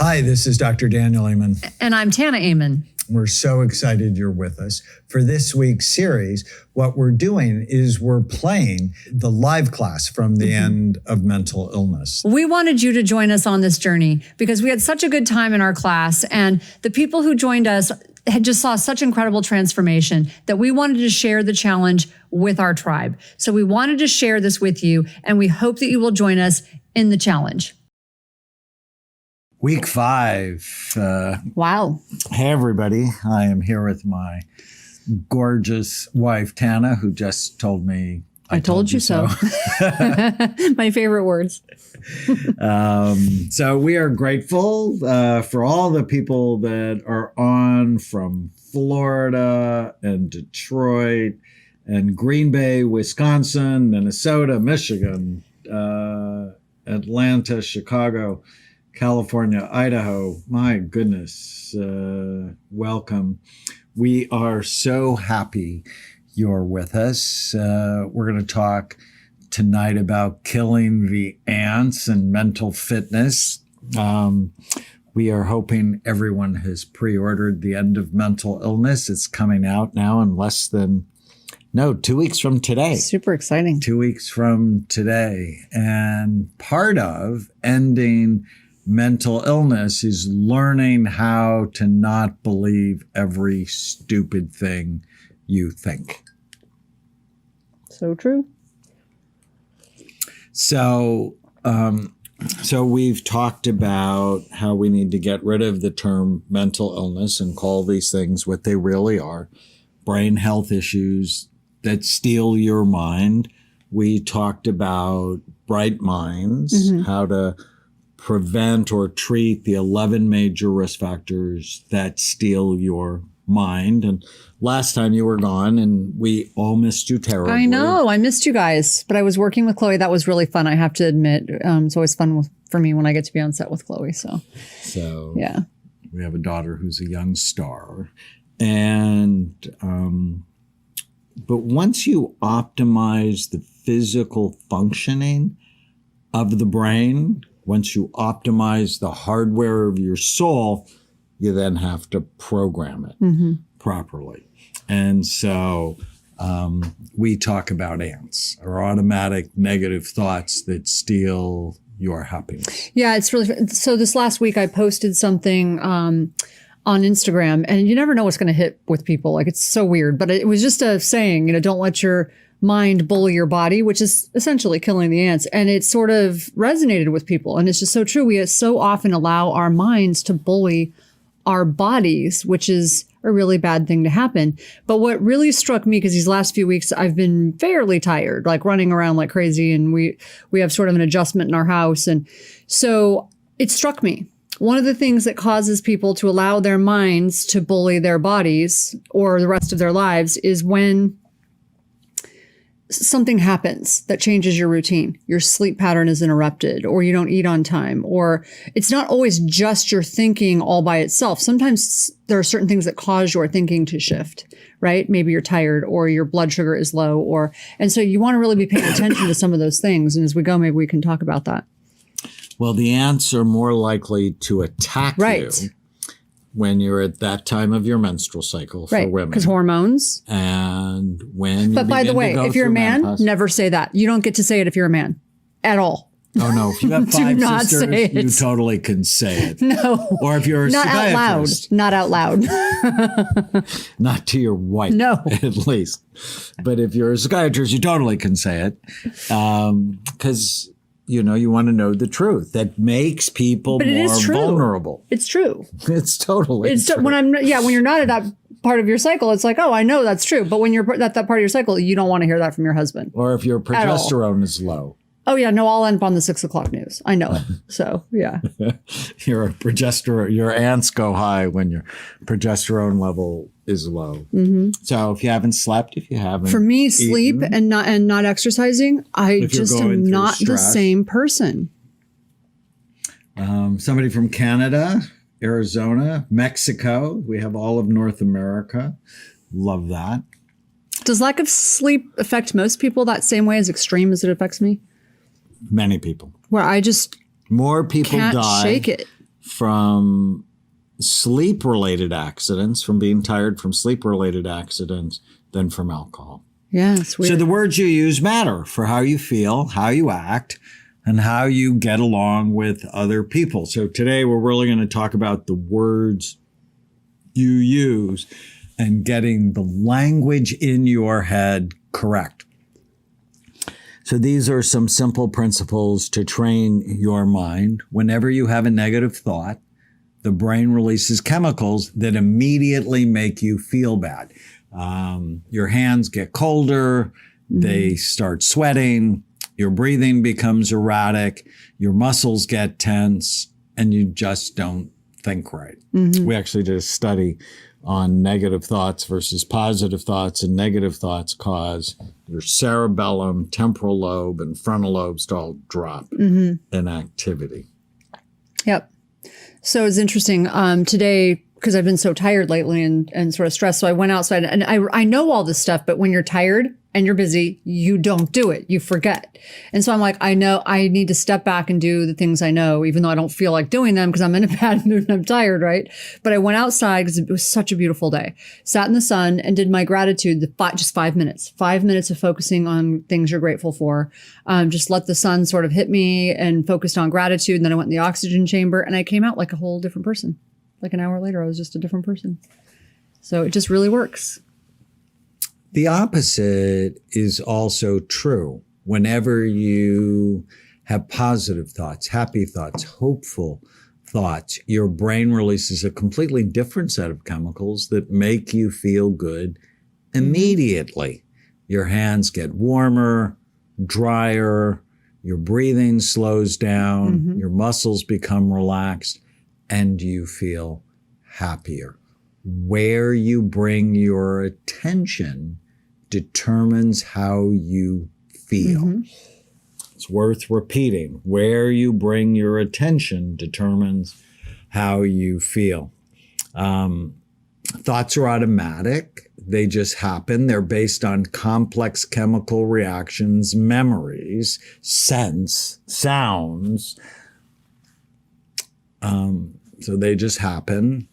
Hi, this is Dr. Daniel Amen. And I'm Tana Amen. We're so excited you're with us. For this week's series, what we're doing is we're playing the live class from the end of mental illness. We wanted you to join us on this journey because we had such a good time in our class, and the people who joined us had just saw such incredible transformation that we wanted to share the challenge with our tribe. So we wanted to share this with you, and we hope that you will join us in the challenge. Week 5. Wow. Hey, everybody. I am here with my gorgeous wife, Tana, who just told me, I told you so. My favorite words. So we are grateful for all the people that are on from Florida and Detroit and Green Bay, Wisconsin, Minnesota, Michigan, Atlanta, Chicago, California, Idaho. My goodness. Welcome. We are so happy you're with us. We're going to talk tonight about killing the ants and mental fitness. We are hoping everyone has pre-ordered The End of Mental Illness. It's coming out now in less than 2 weeks from today. Super exciting. 2 weeks from today. And part of ending mental illness is learning how to not believe every stupid thing you think. So true. So we've talked about how we need to get rid of the term mental illness and call these things what they really are: brain health issues that steal your mind. We talked about bright minds, how to prevent or treat the 11 major risk factors that steal your mind. And last time you were gone and we all missed you terribly. I know. I missed you guys, but I was working with Chloe. That was really fun, I have to admit. It's always fun for me when I get to be on set with Chloe. So yeah. We have a daughter who's a young star. And but once you optimize the physical functioning of the brain, once you optimize the hardware of your soul, you then have to program it properly. And so we talk about ants, or automatic negative thoughts that steal your happiness. Yeah, it's really, so this last week I posted something on Instagram, and you never know what's going to hit with people. Like, it's so weird, but it was just a saying, don't let your mind bully your body, which is essentially killing the ants. And it sort of resonated with people. And it's just so true. We so often allow our minds to bully our bodies, which is a really bad thing to happen. But what really struck me, because these last few weeks I've been fairly tired, like running around like crazy, and we have sort of an adjustment in our house. And so it struck me. One of the things that causes people to allow their minds to bully their bodies or the rest of their lives is when something happens that changes your routine. Your sleep pattern is interrupted, or you don't eat on time, or it's not always just your thinking all by itself. Sometimes there are certain things that cause your thinking to shift, right? Maybe you're tired, or your blood sugar is low, and so you want to really be paying attention to some of those things. And as we go, maybe we can talk about that. Well, the ants are more likely to attack you when you're at that time of your menstrual cycle for women. Because hormones. And when But by the way, if you're a man, menopause, never say that. You don't get to say it if you're a man at all. Oh, no. If you have Do 5 not sisters, say it. you totally can say it. No. Or if you're a Not out loud. psychiatrist. Not out loud. Not to your wife, No. at least. But if you're a psychiatrist, you totally can say it. Because you want to know the truth. That makes people more vulnerable. It's true. It's totally true. When you're not at that part of your cycle, it's like, oh, I know that's true. But when you're at that part of your cycle, you don't want to hear that from your husband. Or if your progesterone is low. Oh, yeah. No, I'll end up on the 6 o'clock news. I know it. So, yeah. Your ants go high when your progesterone level is low. So if you haven't slept, For me, sleep and not exercising, I just am not the same person. Somebody from Canada, Arizona, Mexico. We have all of North America. Love that. Does lack of sleep affect most people that same way, as extreme as it affects me? Many people. Where I just more people can't die shake it from sleep-related accidents, from being tired from sleep-related accidents, than from alcohol. Yeah, it's weird. So the words you use matter for how you feel, how you act, and how you get along with other people. So today we're really going to talk about the words you use and getting the language in your head correct. So these are some simple principles to train your mind. Whenever you have a negative thought, the brain releases chemicals that immediately make you feel bad. Your hands get colder, they start sweating, your breathing becomes erratic, your muscles get tense, and you just don't think right. We actually did a study on negative thoughts versus positive thoughts, and negative thoughts cause your cerebellum, temporal lobe, and frontal lobes to all drop in activity. Yep. So it's interesting today, because I've been so tired lately and sort of stressed. So I went outside, and I know all this stuff, but when you're tired and you're busy, you don't do it. You forget. And so I'm like, I know I need to step back and do the things I know, even though I don't feel like doing them because I'm in a bad mood and I'm tired, right? But I went outside because it was such a beautiful day, sat in the sun and did my gratitude, just 5 minutes, 5 minutes of focusing on things you're grateful for. Just let the sun sort of hit me and focused on gratitude. And then I went in the oxygen chamber and I came out like a whole different person. Like an hour later, I was just a different person. So it just really works. The opposite is also true. Whenever you have positive thoughts, happy thoughts, hopeful thoughts, your brain releases a completely different set of chemicals that make you feel good immediately. Your hands get warmer, drier, your breathing slows down, your muscles become relaxed, and you feel happier. Where you bring your attention determines how you feel. It's worth repeating. Where you bring your attention determines how you feel. Thoughts are automatic. They just happen. They're based on complex chemical reactions, memories, sense, sounds. So they just happen.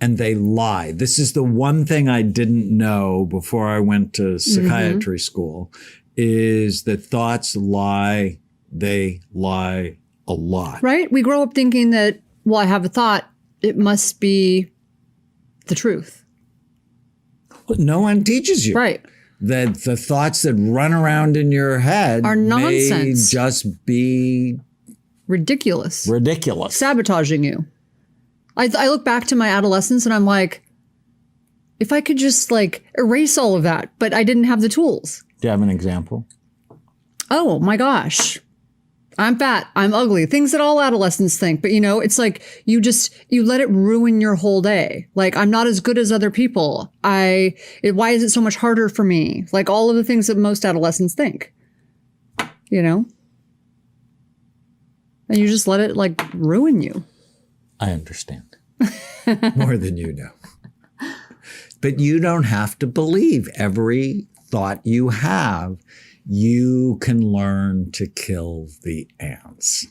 And they lie. This is the one thing I didn't know before I went to psychiatry school, is that thoughts lie. They lie a lot. Right? We grow up thinking that, well, I have a thought, it must be the truth. But no one teaches you. Right. That the thoughts that run around in your head are nonsense. May just be ridiculous. Sabotaging you. I look back to my adolescence and I'm like, if I could just erase all of that, but I didn't have the tools. Do you have an example? Oh my gosh. I'm fat. I'm ugly. Things that all adolescents think. But it's like you let it ruin your whole day. Like, I'm not as good as other people. Why is it so much harder for me? Like all of the things that most adolescents think, and you just let it ruin you. I understand. More than you know. But you don't have to believe every thought you have. You can learn to kill the ants.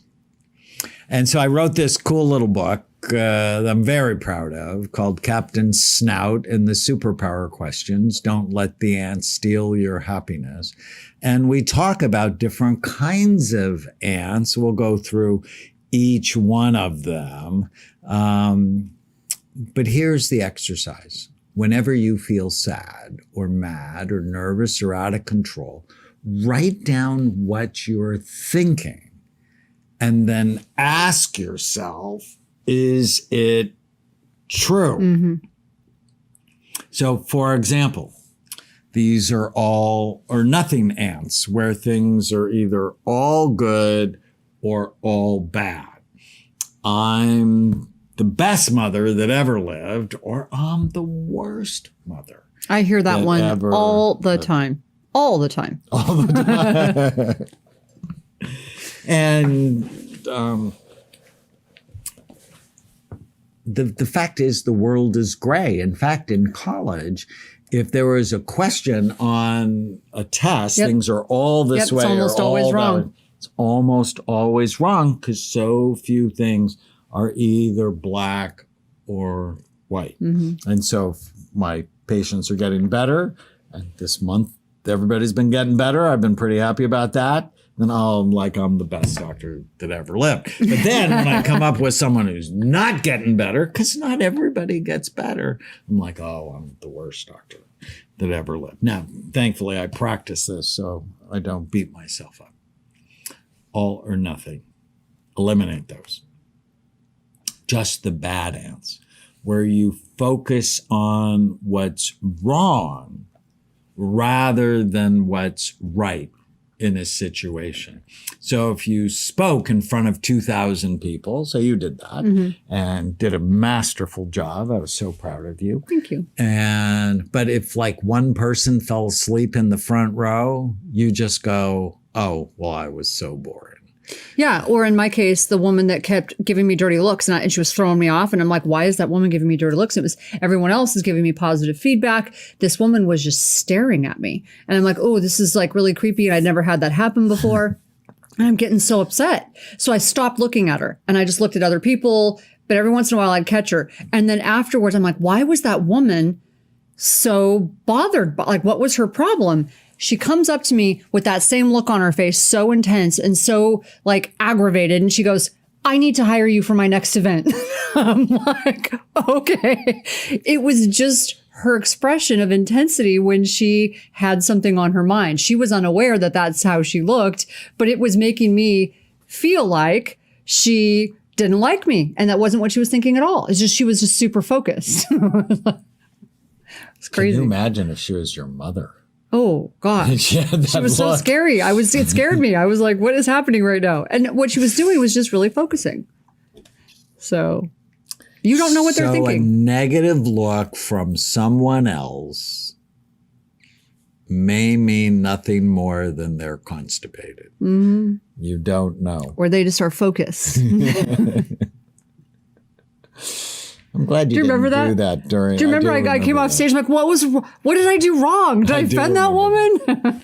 And so I wrote this cool little book that I'm very proud of, called Captain Snout and the Superpower Questions. Don't let the ants steal your happiness. And we talk about different kinds of ants. We'll go through each one of them. But here's the exercise. Whenever you feel sad or mad or nervous or out of control, write down what you're thinking and then ask yourself, is it true? So, for example, these are all or nothing ants, where things are either all good or all bad. I'm the best mother that ever lived, or I'm the worst mother. I hear that one all the time. All the time. All the time. And the fact is, the world is gray. In fact, in college, if there was a question on a test, things are all this way. It's almost always wrong. It's almost always wrong because so few things are either black or white. And so if my patients are getting better, and this month everybody's been getting better, I've been pretty happy about that, then I'm like, I'm the best doctor that ever lived. But then when I come up with someone who's not getting better, because not everybody gets better, I'm like, oh, I'm the worst doctor that ever lived. Now, thankfully, I practice this so I don't beat myself up. All or nothing. Eliminate those. Just the bad ants, where you focus on what's wrong rather than what's right in a situation. So if you spoke in front of 2,000 people, so you did that and did a masterful job. I was so proud of you. Thank you. But if like one person fell asleep in the front row, you just go, oh, well, I was so boring. Yeah. Or in my case, the woman that kept giving me dirty looks and she was throwing me off. And I'm like, why is that woman giving me dirty looks? It was everyone else is giving me positive feedback. This woman was just staring at me. And I'm like, oh, this is like really creepy. And I'd never had that happen before. And I'm getting so upset. So I stopped looking at her and I just looked at other people. But every once in a while I'd catch her. And then afterwards, I'm like, why was that woman so bothered? Like, what was her problem? She comes up to me with that same look on her face, so intense and so like aggravated. And she goes, I need to hire you for my next event. I'm like, okay. It was just her expression of intensity when she had something on her mind. She was unaware that that's how she looked, but it was making me feel like she didn't like me. And that wasn't what she was thinking at all. It's just, she was just super focused. It's crazy. Can you imagine if she was your mother? Oh God. She was so scary. It scared me. I was like, what is happening right now? And what she was doing was just really focusing. So you don't know what they're thinking. A negative look from someone else may mean nothing more than they're constipated. You don't know. Or they just are focused. I'm glad you didn't do that during. Do you remember I came off stage? I'm like, what did I do wrong? Did I offend that woman?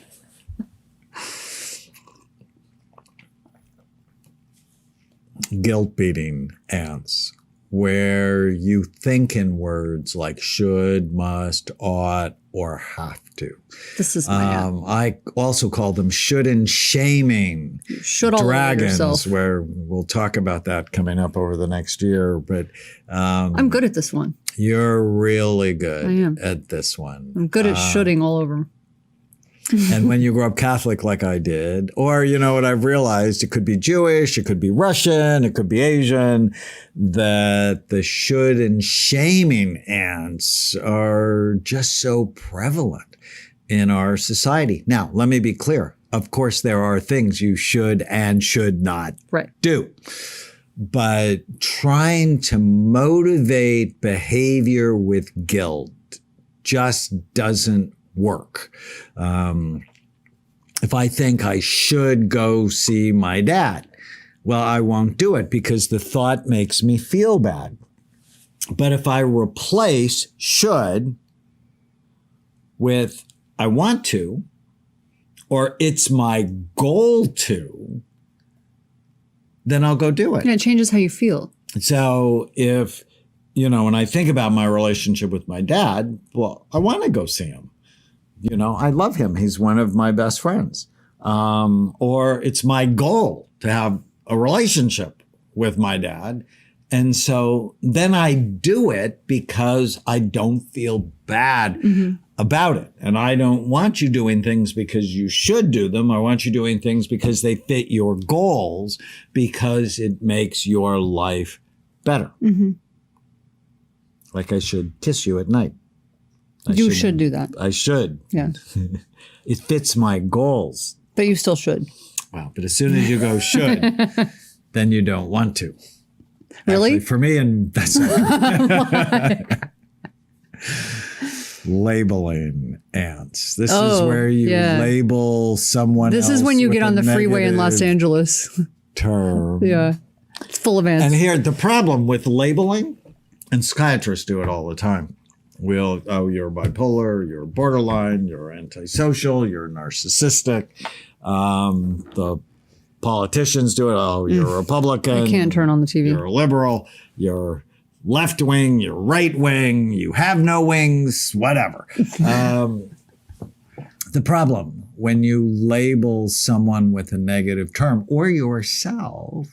Guilt beating ants, where you think in words like should, must, ought, or have to. This is my I also call them should and shaming should all dragons, where we'll talk about that coming up over the next year. But I'm good at this one. You're really good at this one. I'm good at shooting all over. And when you grow up Catholic like I did, or, you know what I've realized, it could be Jewish, it could be Russian, it could be Asian, that the should and shaming ants are just so prevalent in our society. Now, let me be clear. Of course, there are things you should and should not do. But trying to motivate behavior with guilt just doesn't work. If I think I should go see my dad, well, I won't do it because the thought makes me feel bad. But if I replace should with I want to, or it's my goal to, then I'll go do it. Yeah, it changes how you feel. So if, when I think about my relationship with my dad, well, I want to go see him. I love him. He's one of my best friends. Or it's my goal to have a relationship with my dad. And so then I do it because I don't feel bad about it. And I don't want you doing things because you should do them. I want you doing things because they fit your goals, because it makes your life better. Like I should kiss you at night. You should do that. I should. Yeah. It fits my goals. But you still should. Wow. But as soon as you go should, then you don't want to. Really? Actually, for me, and that's not labeling ants. This is where you label someone else. This is when you get on the freeway in Los Angeles. Term. Yeah. It's full of ants. And here, the problem with labeling, and psychiatrists do it all the time. You're bipolar, you're borderline, you're antisocial, you're narcissistic. The politicians do it. Oh, you're a Republican. I can't turn on the TV. You're a liberal. You're left wing. You're right wing. You have no wings. Whatever. The problem when you label someone with a negative term or yourself,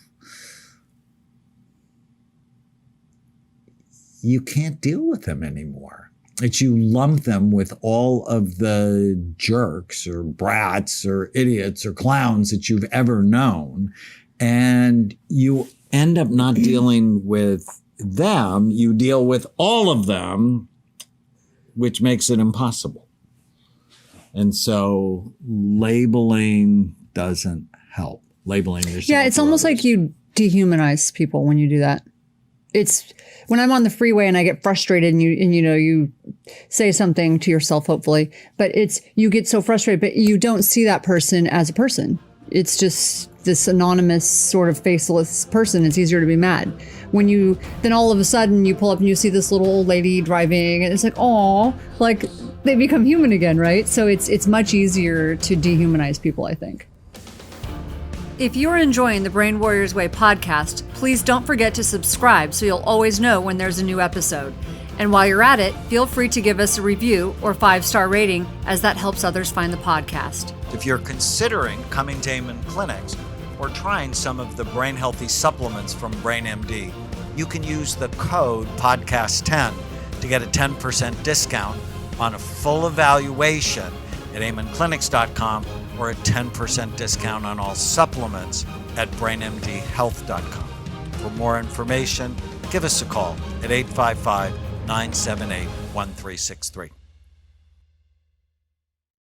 you can't deal with them anymore. It's you lump them with all of the jerks or brats or idiots or clowns that you've ever known. And you end up not dealing with them. You deal with all of them, which makes it impossible. And so labeling doesn't help. Labeling yourself. Yeah, it's almost like you dehumanize people when you do that. It's when I'm on the freeway and I get frustrated and you say something to yourself, hopefully, but you get so frustrated, but you don't see that person as a person. It's just this anonymous sort of faceless person. It's easier to be mad. Then all of a sudden you pull up and you see this little old lady driving and it's like, oh, like they become human again, right? So it's much easier to dehumanize people, I think. If you're enjoying the Brain Warriors Way podcast, please don't forget to subscribe so you'll always know when there's a new episode. And while you're at it, feel free to give us a review or 5-star rating, as that helps others find the podcast. If you're considering coming to Amen Clinics or trying some of the brain healthy supplements from BrainMD, you can use the code podcast10 to get a 10% discount on a full evaluation at amenclinics.com or a 10% discount on all supplements at brainmdhealth.com. For more information, give us a call at 855-978-1363.